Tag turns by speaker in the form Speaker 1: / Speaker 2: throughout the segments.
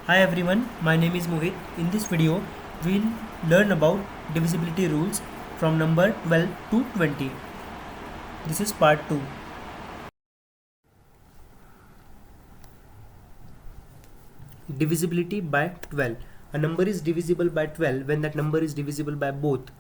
Speaker 1: Hi everyone, my name is Mohit. In this video, we'll learn about divisibility rules from number 12 to 20. This is part 2. Divisibility by 12. A number is divisible by 12 when that number is divisible by both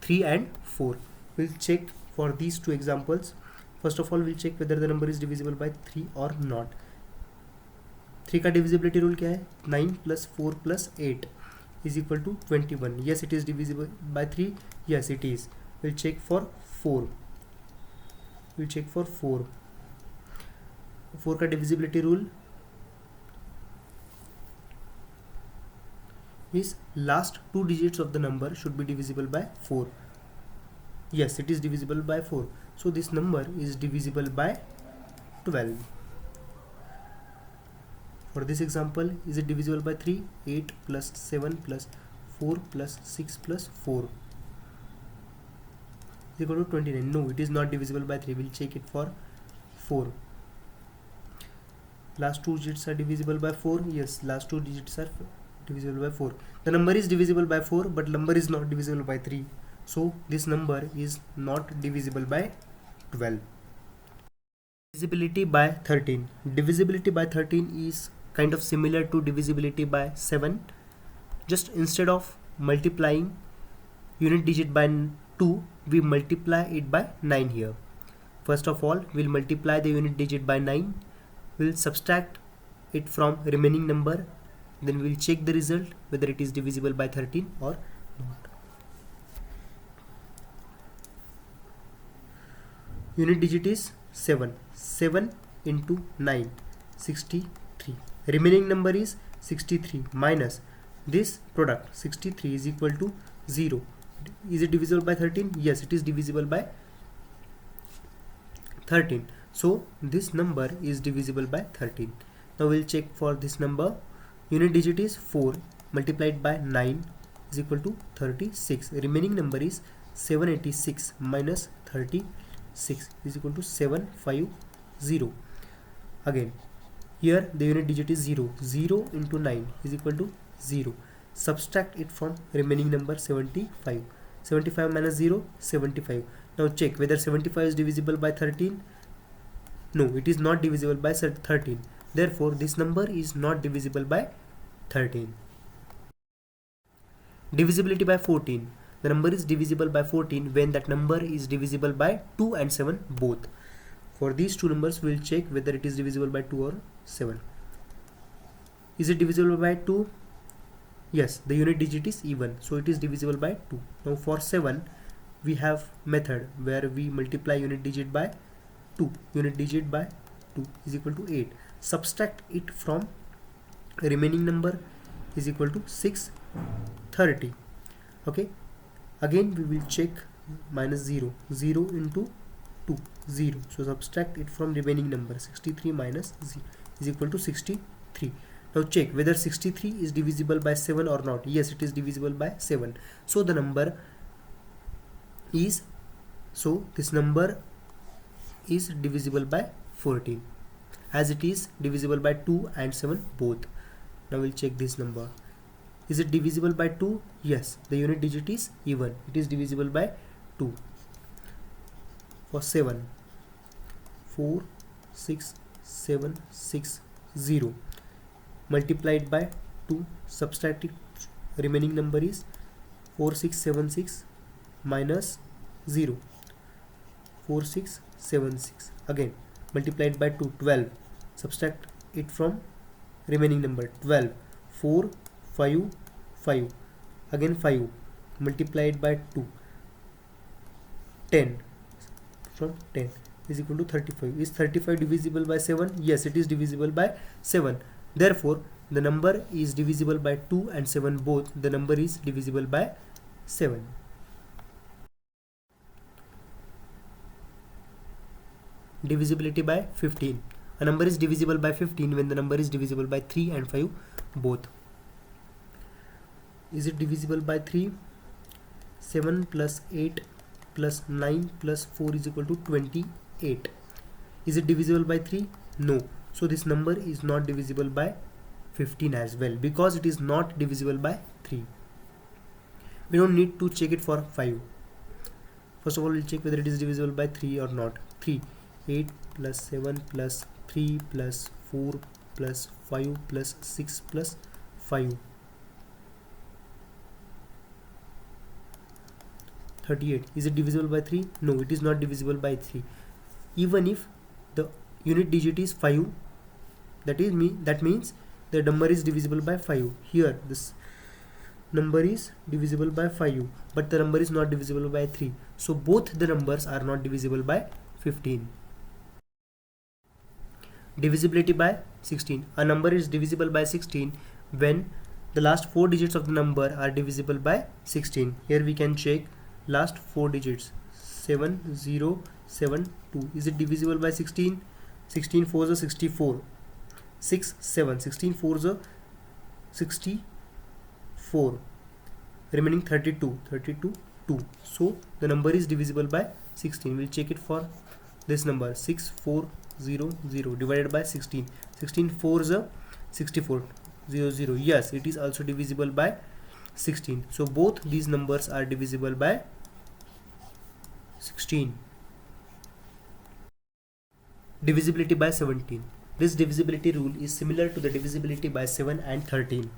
Speaker 1: 3 and 4. We'll check for these two examples. First of all, we'll check whether the number is divisible by 3 or not. 3 का divisibility rule क्या है? 9 plus 4 plus 8 is equal to 21. Yes, it is divisible by 3. Yes, it is. We'll check for 4. We'll check for 4. 4 का divisibility rule is last two digits of the number should be divisible by 4. Yes, it is divisible by 4. So this number is divisible by 12. For this example, is it divisible by 3? 8 plus 7 plus 4 plus 6 plus 4 is equal to 29. No, it is not divisible by 3. We'll check it for 4. Last two digits are divisible by 4. Yes, last two digits are divisible by 4. The number is divisible by 4, but number is not divisible by 3. So this number is not divisible by 12. Divisibility by 13. Divisibility by 13 is kind of similar to divisibility by 7. Just instead of multiplying unit digit by 2, we multiply it by 9 here. First of all, we'll multiply the unit digit by 9. We'll subtract it from remaining number. Then we'll check the result whether it is divisible by 13 or not. Unit digit is 7. 7 into 9, 63. Remaining number is 63 minus this product 63 is equal to 0. Is it divisible by 13? Yes, it is divisible by 13. So this number is divisible by 13. Now we'll check for this number. Unit digit is 4 multiplied by 9 is equal to 36. Remaining number is 786 minus 36 is equal to 750. Again, here the unit digit is 0. 0 into 9 is equal to 0. Subtract it from remaining number 75. 75 minus 0, 75. Now check whether 75 is divisible by 13. No, it is not divisible by 13. Therefore, this number is not divisible by 13. Divisibility by 14. The number is divisible by 14 when that number is divisible by 2 and 7 both. For these two numbers, we will check whether it is divisible by 2 or 7. Is it divisible by 2? Yes, the unit digit is even, so it is divisible by 2. Now for 7, we have method where we multiply unit digit by 2. Unit digit by 2 is equal to 8. Subtract it from remaining number is equal to 630. Okay, again we will check minus 0. 0 into 2, 0. So subtract it from remaining number 63 minus 0 is equal to 63. Now check whether 63 is divisible by 7 or not. Yes, it is divisible by 7. So the number is, this number is divisible by 14 as it is divisible by 2 and 7 both. Now we'll check this number. Is it divisible by 2? Yes, the unit digit is even. It is divisible by 2. For 7, 4, 6, 7, 6, 0 multiplied by 2, subtract it, remaining number is 4676 minus 0, 4676. Again multiplied by 2, 12. Subtract it from remaining number 12, 4, 5, 5. Again 5 multiplied by 2, 10 from 10 is equal to 35. Is 35 divisible by 7? Yes, it is divisible by 7. Therefore, the number is divisible by 2 and 7 both. The number is divisible by 7. Divisibility by 15. A number is divisible by 15 when the number is divisible by 3 and 5 both. Is it divisible by 3? 7 plus 8 plus 9 plus 4 is equal to 28. Is it divisible by 3? No. So this number is not divisible by 15 as well, because it is not divisible by 3. We don't need to check it for 5. First of all, we'll check whether it is divisible by 3 or not. 3, 8 plus 7 plus 3 plus 4 plus 5 plus 6 plus 5. 38. Is it divisible by 3? No, it is not divisible by 3. Even if the unit digit is 5, that means the number is divisible by 5. Here this number is divisible by 5, but the number is not divisible by 3. So both the numbers are not divisible by 15. Divisibility by 16. A number is divisible by 16 when the last 4 digits of the number are divisible by 16. Here we can check last 4 digits. 7072. Is it divisible by 16? 16 4s are 64. 6 7. 16 4s are 64. Remaining 32. 32 2. So the number is divisible by 16. We'll check it for this number. 6400 divided by 16. 16 4s are 64. 00. Yes, it is also divisible by 16. So both these numbers are divisible by 16. Divisibility by 17. This divisibility rule is similar to the divisibility by 7 and 13.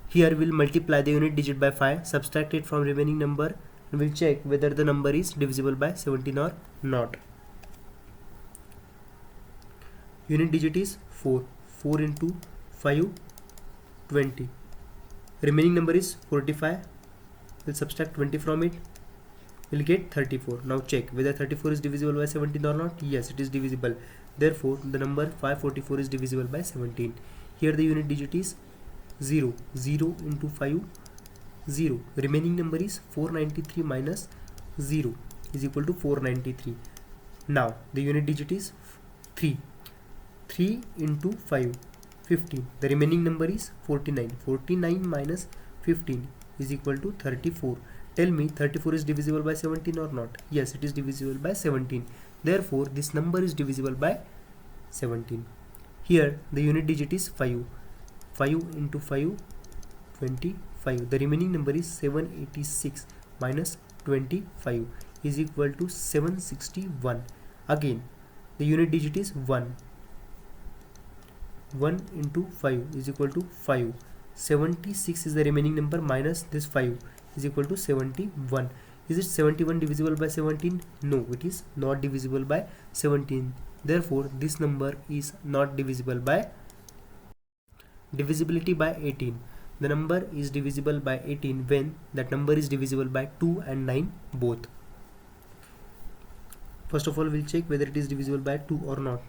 Speaker 1: Here we'll multiply the unit digit by 5, subtract it from remaining number, and we'll check whether the number is divisible by 17 or not. Unit digit is 4. 4 into 5, 20. Remaining number is 45. We'll subtract 20 from it. We'll get 34. Now check whether 34 is divisible by 17 or not. Yes, it is divisible. Therefore, the number 544 is divisible by 17. Here the unit digit is 0. 0 into 5, 0. Remaining number is 493 minus 0 is equal to 493. Now the unit digit is 3. 3 into 5, 15. The remaining number is 49. 49 minus 15 is equal to 34. Tell me 34 is divisible by 17 or not? Yes, it is divisible by 17. Therefore, this number is divisible by 17. Here the unit digit is 5. 5 into 5, 25. The remaining number is 786 minus 25 is equal to 761. Again, the unit digit is 1. 1 into 5 is equal to 5. 76 is the remaining number minus this 5 is equal to 71. Is it 71 divisible by 17? No, it is not divisible by 17. Therefore, this number is not divisible by. Divisibility by 18. The number is divisible by 18 when that number is divisible by 2 and 9 both. First of all, we'll check whether it is divisible by 2 or not.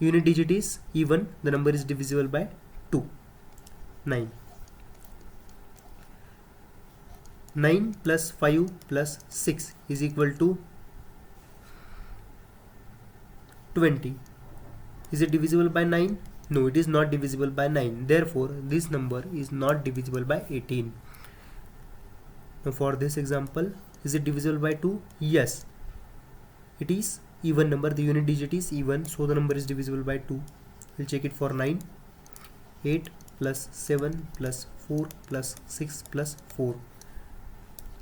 Speaker 1: Unit digit is even, the number is divisible by 2. 9. 9 plus 5 plus 6 is equal to 20. Is it divisible by 9? No, it is not divisible by 9. Therefore, this number is not divisible by 18. Now for this example, is it divisible by 2? Yes. It is even number, the unit digit is even, so the number is divisible by 2. We'll check it for 9. 8 plus 7 plus 4 plus 6 plus 4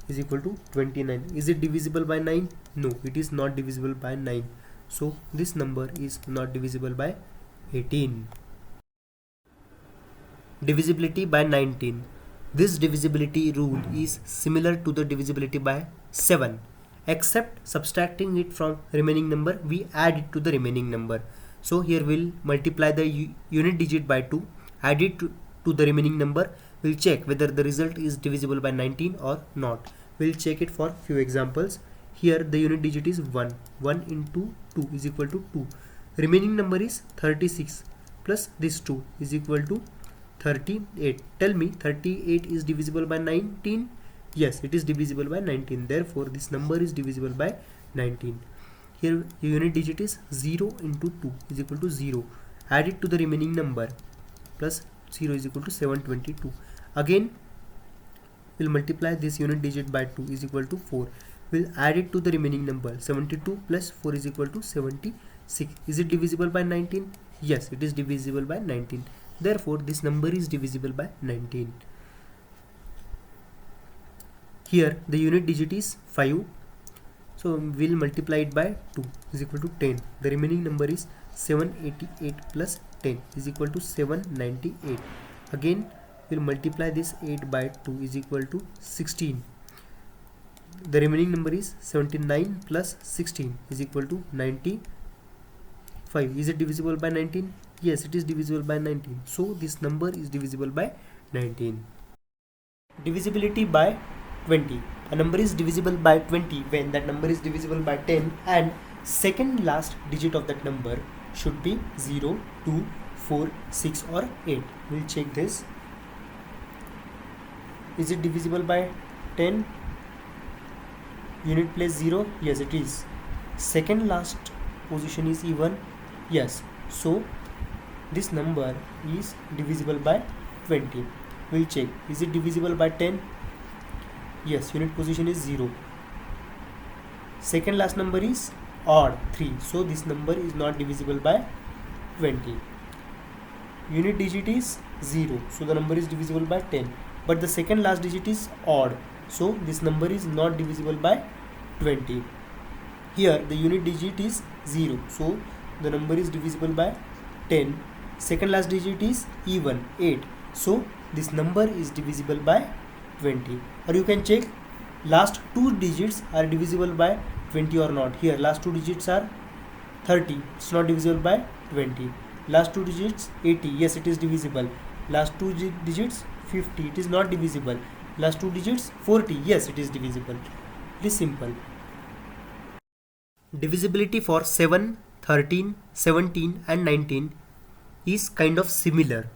Speaker 1: is equal to 29. Is it divisible by 9? No, it is not divisible by 9. So this number is not divisible by 18. Divisibility by 19. This divisibility rule is similar to the divisibility by 7. Except subtracting it from remaining number, we add it to the remaining number. So here we'll multiply the unit digit by 2, add it to the remaining number. We'll check whether the result is divisible by 19 or not. We'll check it for few examples. Here the unit digit is 1. 1 into 2 is equal to 2. Remaining number is 36 plus this 2 is equal to 38. Tell me 38 is divisible by 19? Yes, it is divisible by 19. Therefore, this number is divisible by 19. Here the unit digit is 0 into 2 is equal to 0. Add it to the remaining number. Plus 0 is equal to 722. Again, we'll multiply this unit digit by 2 is equal to 4. We'll add it to the remaining number. 72 plus 4 is equal to 76. Is it divisible by 19? Yes, it is divisible by 19. Therefore, this number is divisible by 19. Here, the unit digit is 5. So, we'll multiply it by 2 is equal to 10. The remaining number is 788 plus 10 is equal to 798. Again, we'll multiply this 8 by 2 is equal to 16. The remaining number is 79 plus 16 is equal to 95. Is it divisible by 19? Yes, it is divisible by 19. So this number is divisible by 19. Divisibility by 20. A number is divisible by 20 when that number is divisible by 10 and second last digit of that number should be 0, 2, 4, 6 or 8. We'll check this. Is it divisible by 10? Unit place 0? Yes, it is. Second last position is even? Yes. So this number is divisible by 20. We'll check. Is it divisible by 10? Yes, unit position is 0. Second last number is odd 3. So this number is not divisible by 20. Unit digit is 0. So the number is divisible by 10. But the second last digit is odd. So this number is not divisible by 20. Here the unit digit is 0. So the number is divisible by 10. Second last digit is even 8. So this number is divisible by 20. Or you can check last two digits are divisible by 20 or not. Here last two digits are 30. It's not divisible by 20. Last two digits 80. Yes, it is divisible. Last two digits 50. It is not divisible. Last two digits 40. Yes, it is divisible. It is simple. Divisibility for 7, 13, 17 and 19 is kind of similar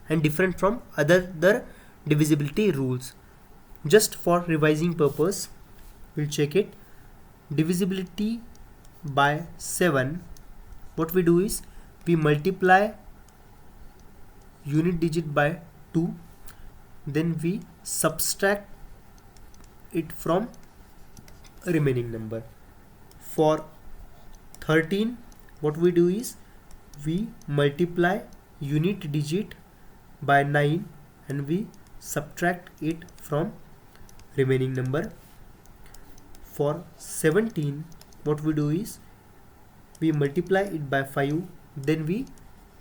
Speaker 1: and different from other divisibility rules. Just for revising purpose, we'll check it. Divisibility by 7, what we do is we multiply unit digit by 2, then we subtract it from remaining number. For 13, what we do is we multiply unit digit by 9 and we subtract it from remaining number. For 17, what we do is we multiply it by 5, then we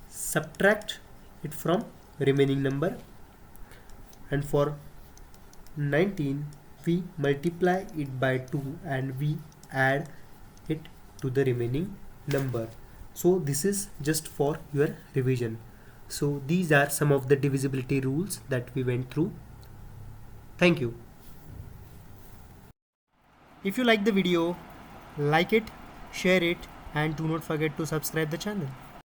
Speaker 1: subtract it from remaining number. And for 19, we multiply it by 2 and we add it to the remaining number. So this is just for your revision. So these are some of the divisibility rules that we went through. Thank you. If you like the video, like it, share it, and do not forget to subscribe the channel.